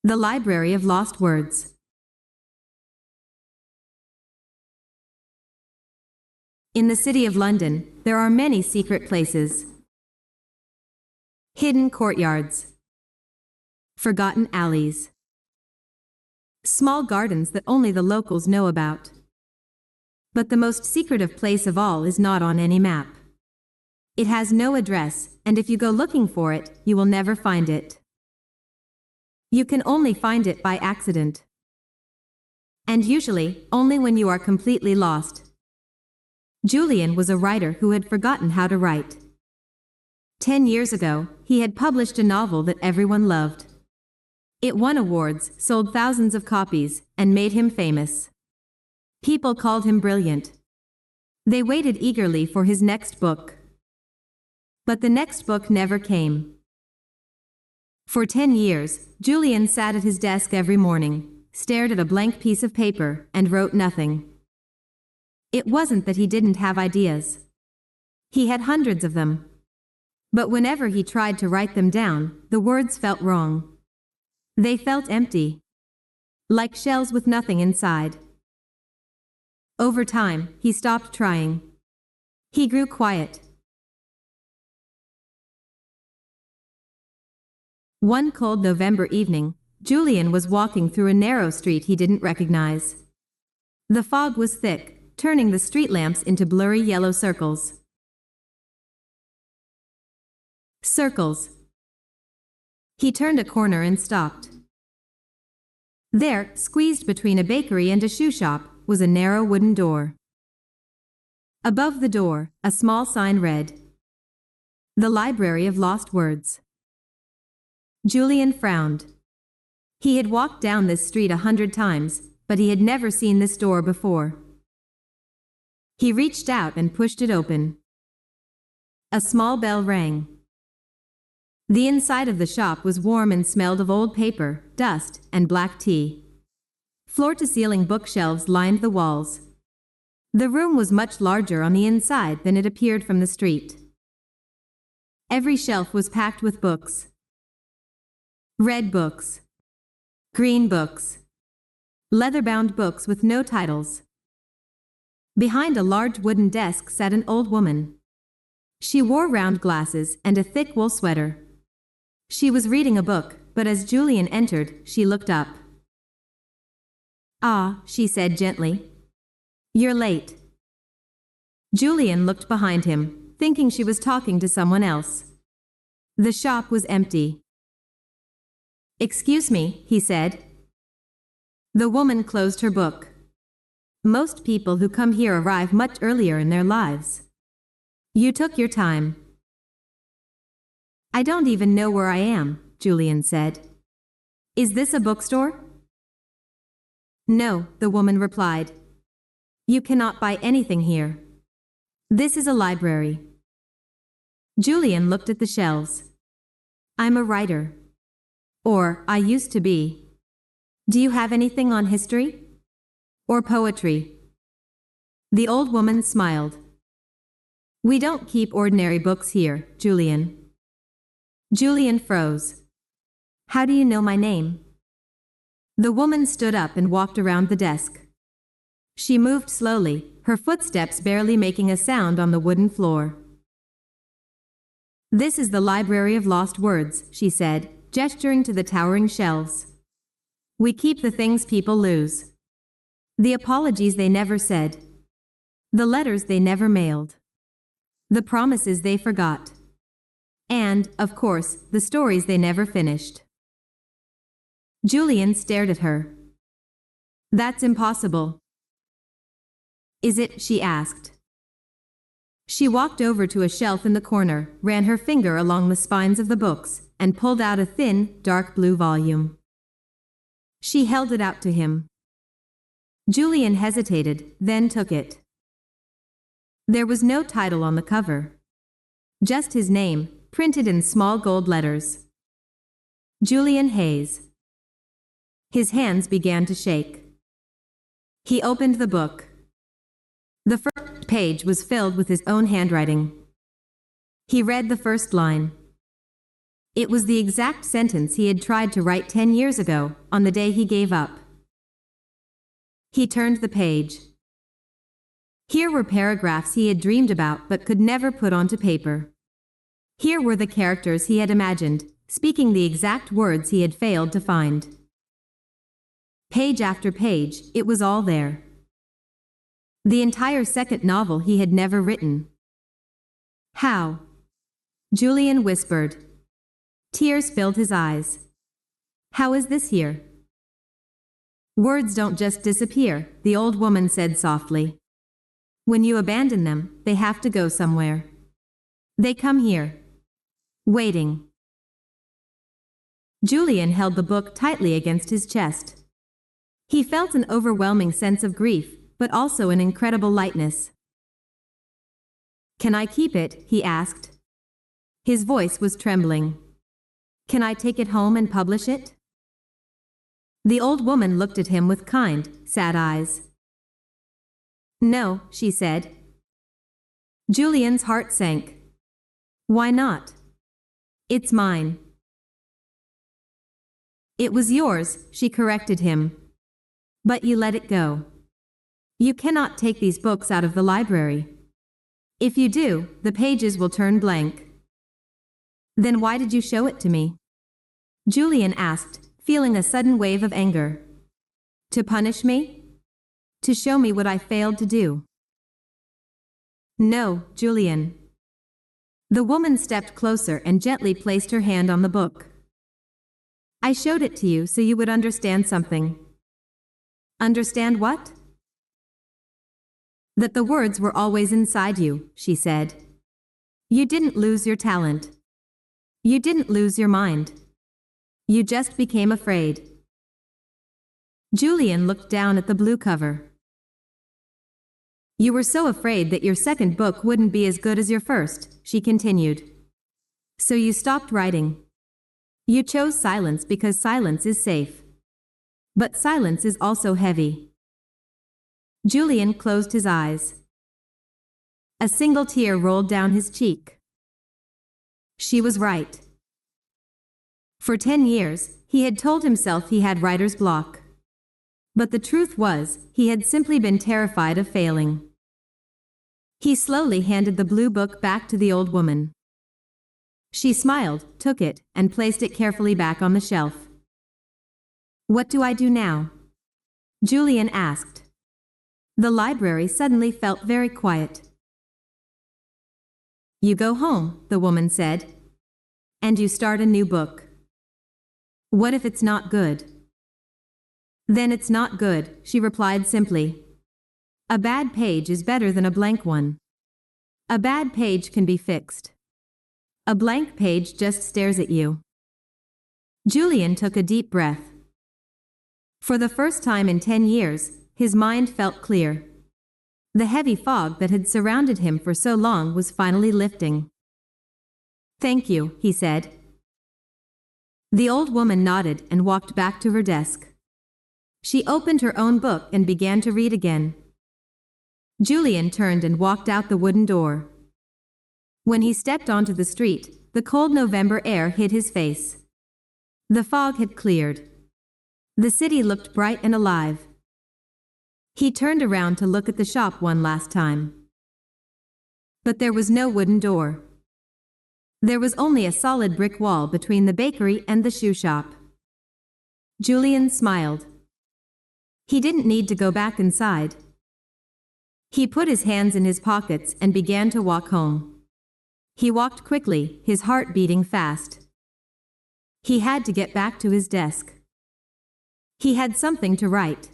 The Library of Lost Words. In the city of London, there are many secret places. Hidden courtyards. Forgotten alleys. Small gardens that only the locals know about. But the most secretive place of all is not on any map. It has no address, and if you go looking for it, you will never find it. You can only find it by accident. And usually, only when you are completely lost. Julian was a writer who had forgotten how to write. 10 years ago, he had published a novel that everyone loved. It won awards, sold thousands of copies, and made him famous. People called him brilliant. They waited eagerly for his next book. But the next book never came. For 10 years, Julian sat at his desk every morning, stared at a blank piece of paper, and wrote nothing. It wasn't that he didn't have ideas. He had hundreds of them. But whenever he tried to write them down, the words felt wrong. They felt empty. Like shells with nothing inside. Over time, he stopped trying. He grew quiet. One cold November evening, Julian was walking through a narrow street he didn't recognize. The fog was thick, turning the street lamps into blurry yellow circles. Circles. He turned a corner and stopped. There, squeezed between a bakery and a shoe shop, was a narrow wooden door. Above the door, a small sign read, "The Library of Lost Words." Julian frowned. He had walked down this street 100 times, but he had never seen this door before. He reached out and pushed it open. A small bell rang. The inside of the shop was warm and smelled of old paper, dust, and black tea. Floor-to-ceiling bookshelves lined the walls. The room was much larger on the inside than it appeared from the street. Every shelf was packed with books. Red books. Green books. Leather-bound books with no titles. Behind a large wooden desk sat an old woman. She wore round glasses and a thick wool sweater. She was reading a book, but as Julian entered, she looked up. "Ah," she said gently. "You're late." Julian looked behind him, thinking she was talking to someone else. The shop was empty. "Excuse me," he said. The woman closed her book. "Most people who come here arrive much earlier in their lives. You took your time." "I don't even know where I am," Julian said. "Is this a bookstore?" "No," the woman replied. "You cannot buy anything here. This is a library." Julian looked at the shelves. "I'm a writer. Or, I used to be. Do you have anything on history? Or poetry?" The old woman smiled. "We don't keep ordinary books here, Julian." Julian froze. "How do you know my name?" The woman stood up and walked around the desk. She moved slowly, her footsteps barely making a sound on the wooden floor. "This is the Library of Lost Words," she said, gesturing to the towering shelves. "We keep the things people lose. The apologies they never said. The letters they never mailed. The promises they forgot. And, of course, the stories they never finished." Julian stared at her. "That's impossible." "Is it?" she asked. She walked over to a shelf in the corner, ran her finger along the spines of the books, and pulled out a thin, dark blue volume. She held it out to him. Julian hesitated, then took it. There was no title on the cover. Just his name, printed in small gold letters. Julian Hayes. His hands began to shake. He opened the book. The first page was filled with his own handwriting. He read the first line. It was the exact sentence he had tried to write 10 years ago, on the day he gave up. He turned the page. Here were paragraphs he had dreamed about but could never put onto paper. Here were the characters he had imagined, speaking the exact words he had failed to find. Page after page, it was all there. The entire second novel he had never written. How? Julian whispered. Tears filled his eyes. How is this here? Words don't just disappear, the old woman said softly. When you abandon them, they have to go somewhere. They come here. Waiting. Julian held the book tightly against his chest. He felt an overwhelming sense of grief, but also an incredible lightness. Can I keep it? He asked. His voice was trembling. Can I take it home and publish it? The old woman looked at him with kind, sad eyes. No, she said. Julian's heart sank. Why not? It's mine. It was yours, she corrected him. But you let it go. You cannot take these books out of the library. If you do, the pages will turn blank. Then why did you show it to me? Julian asked, feeling a sudden wave of anger. To punish me? To show me what I failed to do? No, Julian. The woman stepped closer and gently placed her hand on the book. I showed it to you so you would understand something. Understand what? That the words were always inside you, she said. You didn't lose your talent. You didn't lose your mind. You just became afraid. Julian looked down at the blue cover. You were so afraid that your second book wouldn't be as good as your first, she continued. So you stopped writing. You chose silence because silence is safe. But silence is also heavy. Julian closed his eyes. A single tear rolled down his cheek. She was right. For 10 years, he had told himself he had writer's block. But the truth was, he had simply been terrified of failing. He slowly handed the blue book back to the old woman. She smiled, took it, and placed it carefully back on the shelf. What do I do now? Julian asked. The library suddenly felt very quiet. You go home, the woman said. And you start a new book. What if it's not good? Then it's not good, she replied simply. A bad page is better than a blank one. A bad page can be fixed. A blank page just stares at you. Julian took a deep breath. For the first time in 10 years, his mind felt clear. The heavy fog that had surrounded him for so long was finally lifting. Thank you, he said. The old woman nodded and walked back to her desk. She opened her own book and began to read again. Julian turned and walked out the wooden door. When he stepped onto the street, the cold November air hid his face. The fog had cleared. The city looked bright and alive. He turned around to look at the shop one last time. But there was no wooden door. There was only a solid brick wall between the bakery and the shoe shop. Julian smiled. He didn't need to go back inside. He put his hands in his pockets and began to walk home. He walked quickly, his heart beating fast. He had to get back to his desk. He had something to write.